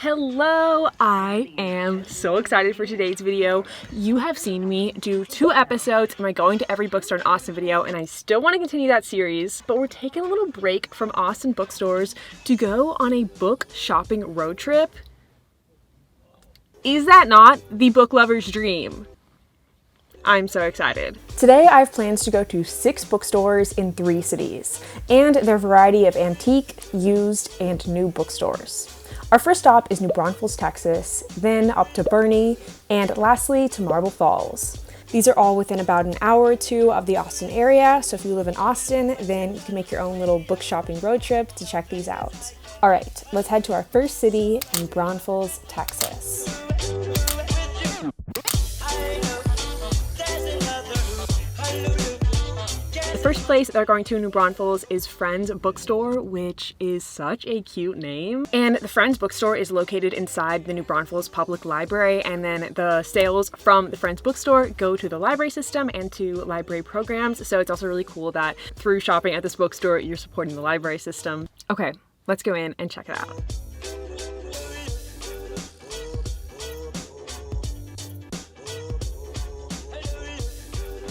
Hello, I am so excited for today's video. You have seen me do 2 episodes of my Going to Every Bookstore in Austin video, and I still want to continue that series, but we're taking a little break from Austin bookstores to go on a book shopping road trip. Is that not the book lover's dream? I'm so excited. Today I have plans to go to 6 bookstores in 3 cities, and their variety of antique, used, and new bookstores. Our first stop is New Braunfels, Texas, then up to Boerne, and lastly to Marble Falls. These are all within about an hour or 2 of the Austin area, so if you live in Austin, then you can make your own little book shopping road trip to check these out. All right, let's head to our first city, New Braunfels, Texas. The first place that we're going to in New Braunfels is Friends Bookstore, which is such a cute name. And the Friends Bookstore is located inside the New Braunfels Public Library, and then the sales from the Friends Bookstore go to the library system and to library programs. So it's also really cool that through shopping at this bookstore, you're supporting the library system. Okay, let's go in and check it out.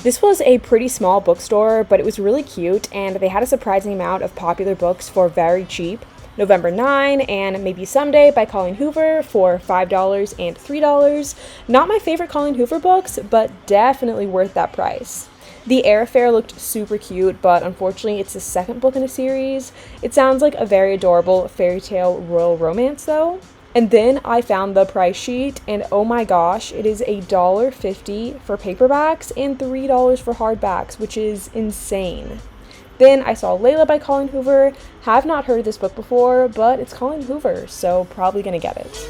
This was a pretty small bookstore, but it was really cute, and they had a surprising amount of popular books for very cheap. November 9 and Maybe Someday by Colleen Hoover for $5 and $3. Not my favorite Colleen Hoover books, but definitely worth that price. The Airfare looked super cute, but unfortunately it's the second book in a series. It sounds like a very adorable fairy tale royal romance though. And then I found the price sheet, and oh my gosh, it is $1.50 for paperbacks and $3 for hardbacks, which is insane. Then I saw Layla by Colleen Hoover. Have not heard of this book before, but it's Colleen Hoover, so probably gonna get it.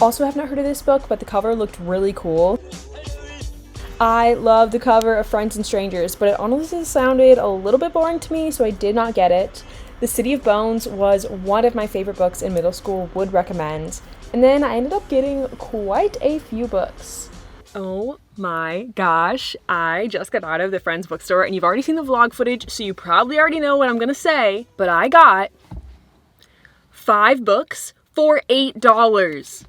Also have not heard of this book, but the cover looked really cool. I love the cover of Friends and Strangers, but it honestly sounded a little bit boring to me, so I did not get it. The City of Bones was one of my favorite books in middle school, would recommend. And then I ended up getting quite a few books. Oh my gosh, I just got out of the Friends Bookstore, and you've already seen the vlog footage, so you probably already know what I'm gonna say, but I got 5 books for $8.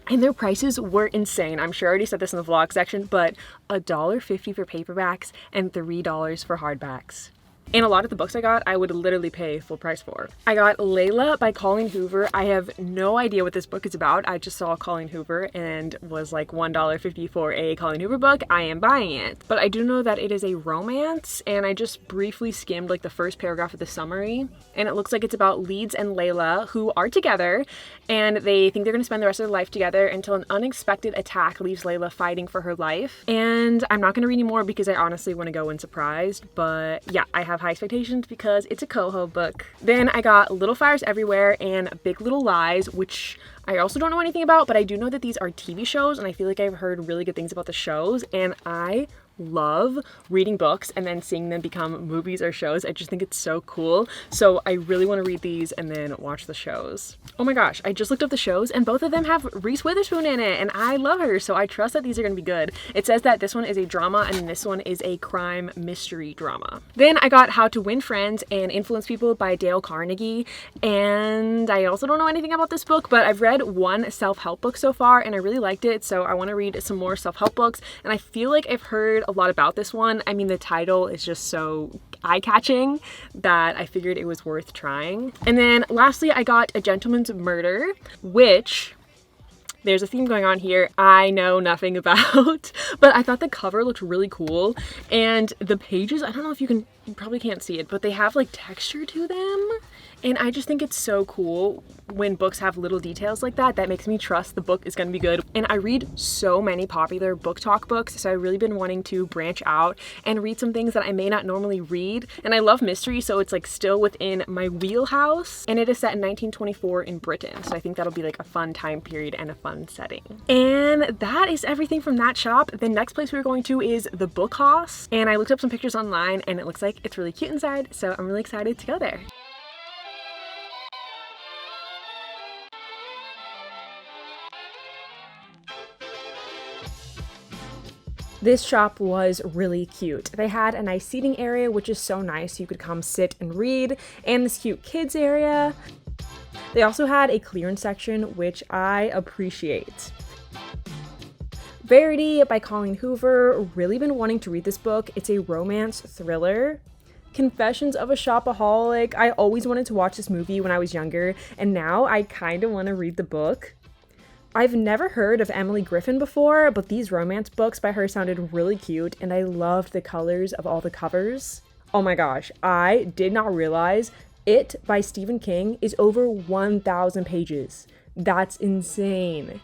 And their prices were insane. I'm sure I already said this in the vlog section, but $1.50 for paperbacks and $3 for hardbacks. And a lot of the books I got, I would literally pay full price for. I got Layla by Colleen Hoover. I have no idea what this book is about. I just saw Colleen Hoover and was like $1.50 for a Colleen Hoover book. I am buying it. But I do know that it is a romance, and I just briefly skimmed like the first paragraph of the summary. And it looks like it's about Leeds and Layla, who are together, and they think they're gonna spend the rest of their life together until an unexpected attack leaves Layla fighting for her life. And I'm not gonna read any more because I honestly wanna go in surprised, but yeah, I have high expectations because it's a Coho book. Then I got Little Fires Everywhere and Big Little Lies, which I also don't know anything about, but I do know that these are TV shows, and I feel like I've heard really good things about the shows, and I love reading books and then seeing them become movies or shows. I just think it's so cool. So I really want to read these and then watch the shows. Oh my gosh, I just looked up the shows, and both of them have Reese Witherspoon in it, and I love her, so I trust that these are going to be good. It says that this one is a drama and this one is a crime mystery drama. Then I got How to Win Friends and Influence People by Dale Carnegie, and I also don't know anything about this book, but I've read one self-help book so far and I really liked it, so I want to read some more self-help books, and I feel like I've heard a lot about this one. I mean, the title is just so eye-catching that I figured it was worth trying. And then lastly, I got A Gentleman's Murder, which there's a theme going on here I know nothing about, but I thought the cover looked really cool, and the pages, I don't know if you probably can't see it, but they have like texture to them, and I just think it's so cool when books have little details like that. That makes me trust the book is going to be good. And I read so many popular book talk books, so I've really been wanting to branch out and read some things that I may not normally read. And I love mystery, so it's like still within my wheelhouse, and it is set in 1924 in Britain, so I think that'll be like a fun time period and a fun setting. And that is everything from that shop. The next place we're going to is the Book Haus, and I looked up some pictures online and it looks like it's really cute inside, so I'm really excited to go there. This shop was really cute. They had a nice seating area, which is so nice. You could come sit and read, and this cute kids area. They also had a clearance section, which I appreciate. Verity by Colleen Hoover. Really been wanting to read this book. It's a romance thriller. Confessions of a Shopaholic. I always wanted to watch this movie when I was younger, and now I kind of want to read the book. I've never heard of Emily Griffin before, but these romance books by her sounded really cute, and I loved the colors of all the covers. Oh my gosh, I did not realize It by Stephen King is over 1,000 pages. That's insane.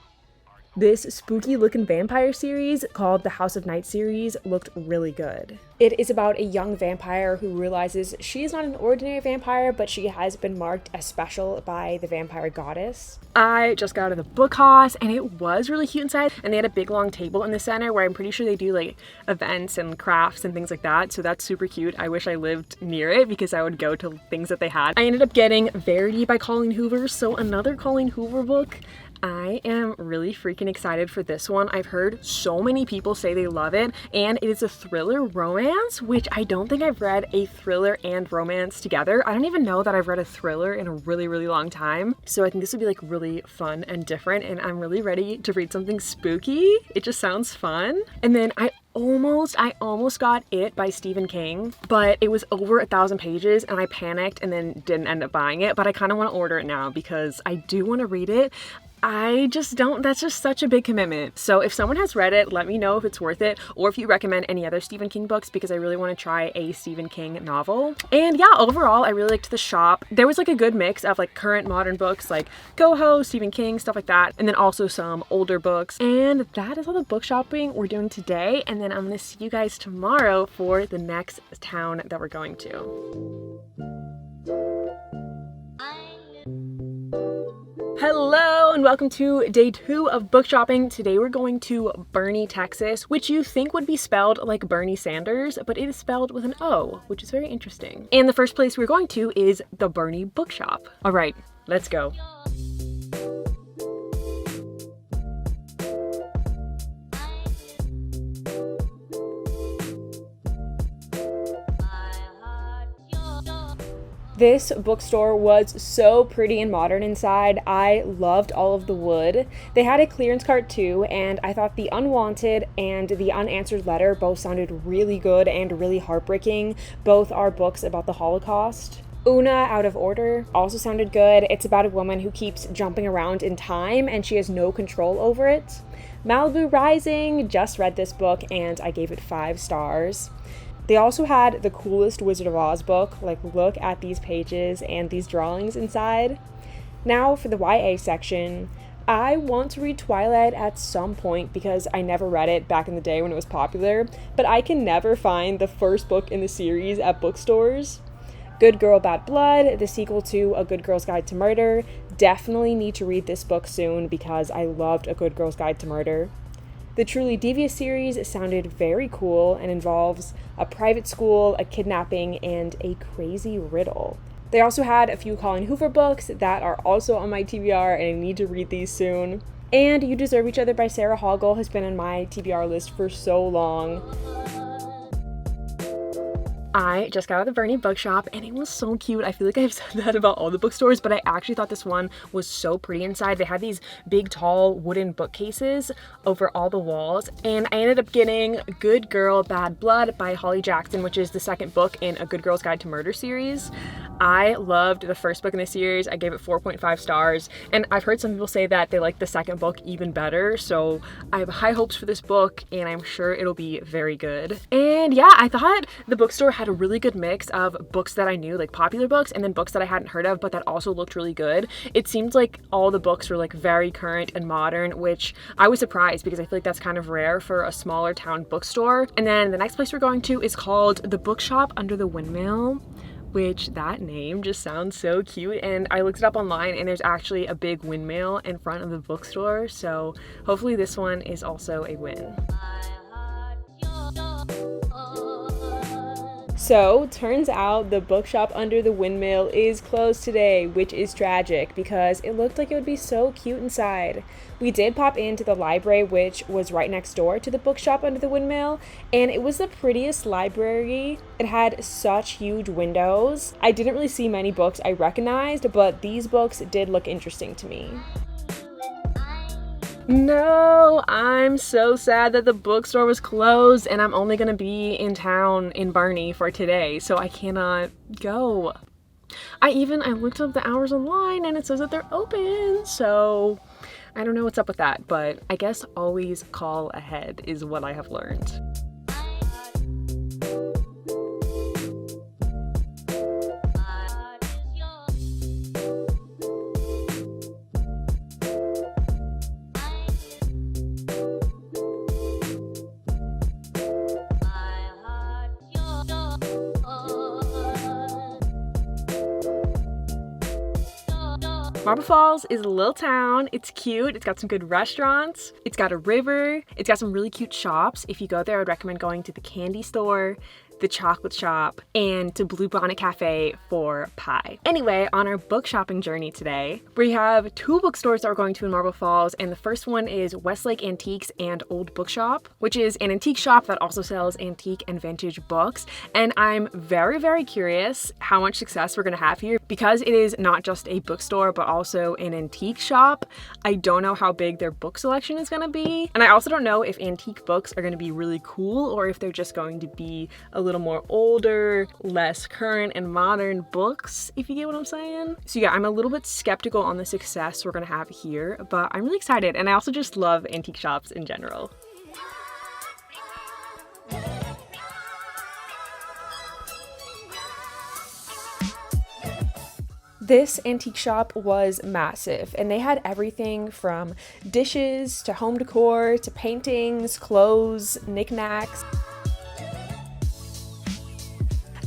This spooky looking vampire series called the House of Night series looked really good. It is about a young vampire who realizes she is not an ordinary vampire, but she has been marked as special by the vampire goddess. I just got out of the Book Haus, and it was really cute inside, and they had a big long table in the center where I'm pretty sure they do like events and crafts and things like that, so that's super cute. I wish I lived near it because I would go to things that they had. I ended up getting Verity by Colleen Hoover, so another Colleen Hoover book. I am really freaking excited for this one. I've heard so many people say they love it, and it is a thriller romance, which I don't think I've read a thriller and romance together. I don't even know that I've read a thriller in a really, really long time. So I think this would be like really fun and different, and I'm really ready to read something spooky. It just sounds fun. And then I almost got It by Stephen King, but it was over 1,000 pages and I panicked and then didn't end up buying it, but I kind of want to order it now because I do want to read it. That's just such a big commitment. So if someone has read it, let me know if it's worth it, or if you recommend any other Stephen King books, because I really want to try a Stephen King novel. And yeah, overall, I really liked the shop. There was like a good mix of like current modern books like Book Haus, Stephen King, stuff like that, and then also some older books. And that is all the book shopping we're doing today. And then I'm gonna see you guys tomorrow for the next town that we're going to. Hello and welcome to day 2 of book shopping. Today we're going to Boerne, Texas, which you think would be spelled like Bernie Sanders, but it is spelled with an O, which is very interesting. And the first place we're going to is the Boerne Bookshop. All right, let's go. This bookstore was so pretty and modern inside. I loved all of the wood. They had a clearance cart too, and I thought The Unwanted and The Unanswered Letter both sounded really good and really heartbreaking. Both are books about the Holocaust. Una Out of Order also sounded good. It's about a woman who keeps jumping around in time and she has no control over it. Malibu Rising, just read this book and I gave it 5 stars. They also had the coolest Wizard of Oz book. Like, look at these pages and these drawings inside. Now for the YA section. I want to read Twilight at some point because I never read it back in the day when it was popular, but I can never find the first book in the series at bookstores. Good Girl, Bad Blood, the sequel to A Good Girl's Guide to Murder. Definitely need to read this book soon because I loved A Good Girl's Guide to Murder. The Truly Devious series sounded very cool and involves a private school, a kidnapping, and a crazy riddle. They also had a few Colleen Hoover books that are also on my TBR, and I need to read these soon. And You Deserve Each Other by Sarah Hoggle has been on my TBR list for so long. I just got out of the Boerne Bookshop and it was so cute. I feel like I've said that about all the bookstores, but I actually thought this one was so pretty inside. They had these big, tall wooden bookcases over all the walls, and I ended up getting Good Girl, Bad Blood by Holly Jackson, which is the second book in A Good Girl's Guide to Murder series. I loved the first book in the series. I gave it 4.5 stars, and I've heard some people say that they like the second book even better, so I have high hopes for this book, and I'm sure it'll be very good. And yeah, I thought the bookstore had a really good mix of books that I knew, like popular books, and then books that I hadn't heard of, but that also looked really good. It seemed like all the books were like very current and modern, which I was surprised because I feel like that's kind of rare for a smaller town bookstore. And then the next place we're going to is called the Bookshop under the Windmill, which that name just sounds so cute. And I looked it up online and there's actually a big windmill in front of the bookstore, so hopefully this one is also a win. So, turns out the bookshop under the windmill is closed today, which is tragic because it looked like it would be so cute inside. We did pop into the library, which was right next door to the bookshop under the windmill, and it was the prettiest library. It had such huge windows. I didn't really see many books I recognized, but these books did look interesting to me. No, I'm so sad that the bookstore was closed and I'm only gonna be in town in Boerne for today, so I cannot go. I looked up the hours online and it says that they're open, so I don't know what's up with that, but I guess always call ahead is what I have learned. Marble Falls is a little town. It's cute. It's got some good restaurants. It's got a river. It's got some really cute shops. If you go there, I would recommend going to the candy store, the chocolate shop, and to Blue Bonnet Cafe for pie. Anyway, on our book shopping journey today, we have two bookstores that we're going to in Marble Falls, and the first one is Westlake Antiques and Old Bookshop, which is an antique shop that also sells antique and vintage books. And I'm very, very curious how much success we're gonna have here because it is not just a bookstore, but also an antique shop. I don't know how big their book selection is gonna be. And I also don't know if antique books are gonna be really cool or if they're just going to be a little more older, less current and modern books, if you get what I'm saying. So yeah, I'm a little bit skeptical on the success we're gonna have here, but I'm really excited. And I also just love antique shops in general. This antique shop was massive, and they had everything from dishes to home decor to paintings, clothes, knickknacks.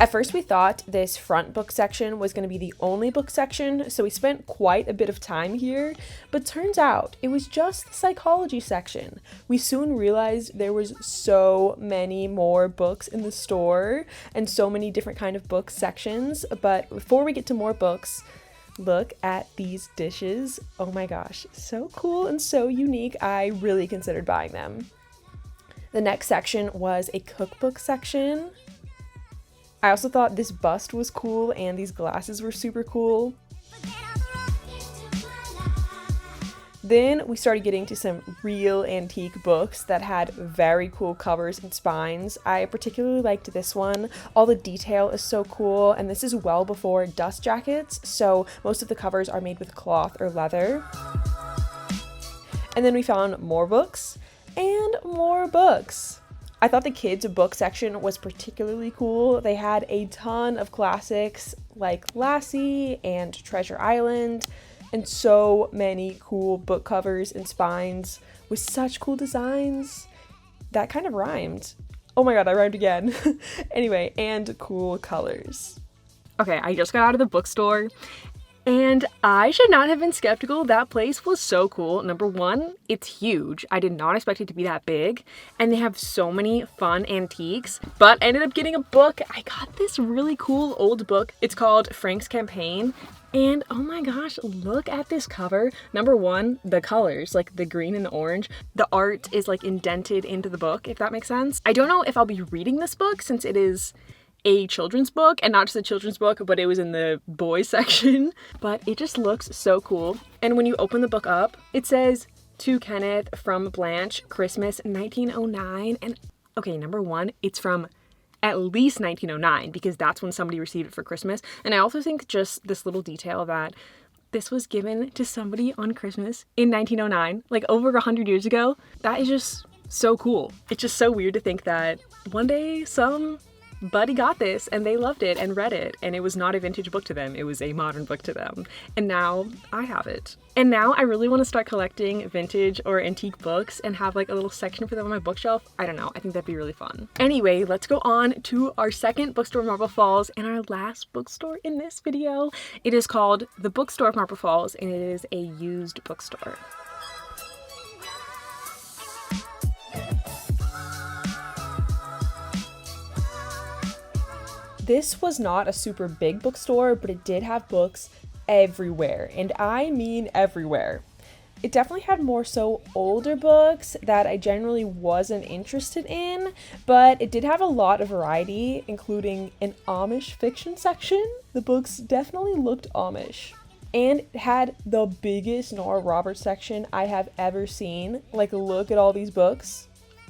At first we thought this front book section was going to be the only book section, so we spent quite a bit of time here, but turns out it was just the psychology section. We soon realized there was so many more books in the store and so many different kind of book sections, but before we get to more books, look at these dishes. Oh my gosh, so cool and so unique. I really considered buying them. The next section was a cookbook section. I also thought this bust was cool and these glasses were super cool. Then we started getting to some real antique books that had very cool covers and spines. I particularly liked this one. All the detail is so cool, and this is well before dust jackets, so most of the covers are made with cloth or leather. And then we found more books and more books. I thought the kids' book section was particularly cool. They had a ton of classics like Lassie and Treasure Island, and so many cool book covers and spines with such cool designs. That kind of rhymed. Oh my god, I rhymed again. Anyway, and cool colors. Okay, I just got out of the bookstore, and I should not have been skeptical. That place was so cool. Number one, it's huge. I did not expect it to be that big. And they have so many fun antiques, but I ended up getting a book. I got this really cool old book. It's called Frank's Campaign. And oh my gosh, look at this cover. Number one, the colors, like the green and the orange. The art is like indented into the book, if that makes sense. I don't know if I'll be reading this book since it is a children's book, and not just a children's book, but it was in the boys section. But it just looks so cool. And when you open the book up, it says, "To Kenneth from Blanche, Christmas 1909. And okay, number one, it's from at least 1909 because that's when somebody received it for Christmas. And I also think just this little detail that this was given to somebody on Christmas in 1909, like over 100 years ago, that is just so cool. It's just so weird to think that one day somebody got this and they loved it and read it, and it was not a vintage book to them, it was a modern book to them. And now I have it. And now I really want to start collecting vintage or antique books and have like a little section for them on my bookshelf. I don't know, I think that'd be really fun. Anyway, let's go on to our second bookstore in Marble Falls and our last bookstore in this video. It is called the Bookstore of Marble Falls, and it is a used bookstore. This was not a super big bookstore, but it did have books everywhere, and I mean everywhere. It definitely had more so older books that I generally wasn't interested in, but it did have a lot of variety, including an Amish fiction section. The books definitely looked Amish. And it had the biggest Nora Roberts section I have ever seen. Like, look at all these books.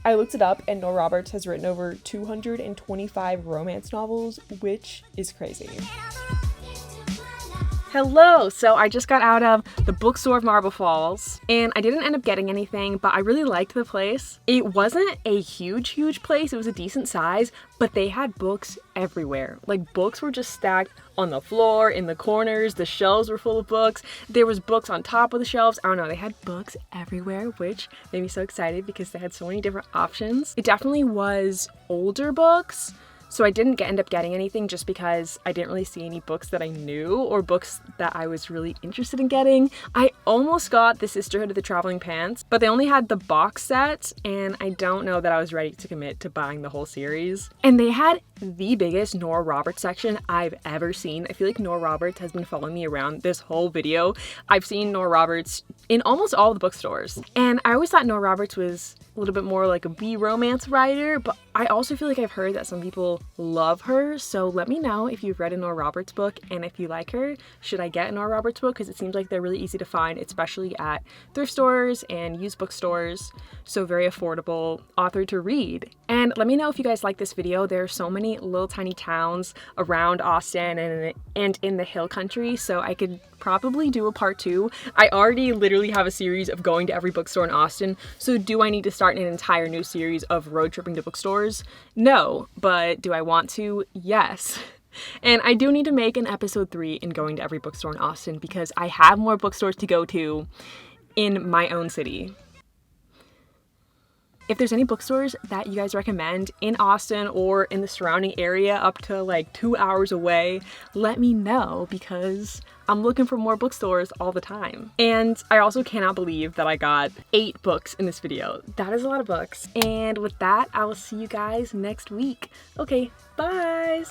I looked it up, and Nora Roberts has written over 225 romance novels, which is crazy. Hello! So I just got out of the Bookstore of Marble Falls, and I didn't end up getting anything, but I really liked the place. It wasn't a huge place, it was a decent size, but they had books everywhere. Like, books were just stacked on the floor, in the corners, the shelves were full of books, there was books on top of the shelves, I don't know, they had books everywhere, which made me so excited because they had so many different options. It definitely was older books, so I didn't end up getting anything just because I didn't really see any books that I knew or books that I was really interested in getting. I almost got The Sisterhood of the Traveling Pants, but they only had the box set, and I don't know that I was ready to commit to buying the whole series. And they had the biggest Nora Roberts section I've ever seen. I feel like Nora Roberts has been following me around this whole video. I've seen Nora Roberts in almost all the bookstores, and I always thought Nora Roberts was a little bit more like a B-romance writer, but I also feel like I've heard that some people love her, so let me know if you've read a Nora Roberts book and if you like her. Should I get a Nora Roberts book? Because it seems like they're really easy to find, especially at thrift stores and used bookstores, so very affordable author to read. And let me know if you guys like this video. There are so many little tiny towns around Austin and in the hill country, so I could probably do a part 2. I already literally have a series of going to every bookstore in Austin, so do I need to start an entire new series of road tripping to bookstores? No, but do I want to? Yes. And I do need to make an episode 3 in going to every bookstore in Austin because I have more bookstores to go to in my own city. If there's any bookstores that you guys recommend in Austin or in the surrounding area up to like 2 hours away, let me know because I'm looking for more bookstores all the time. And I also cannot believe that I got 8 books in this video. That is a lot of books. And with that, I will see you guys next week. Okay, bye!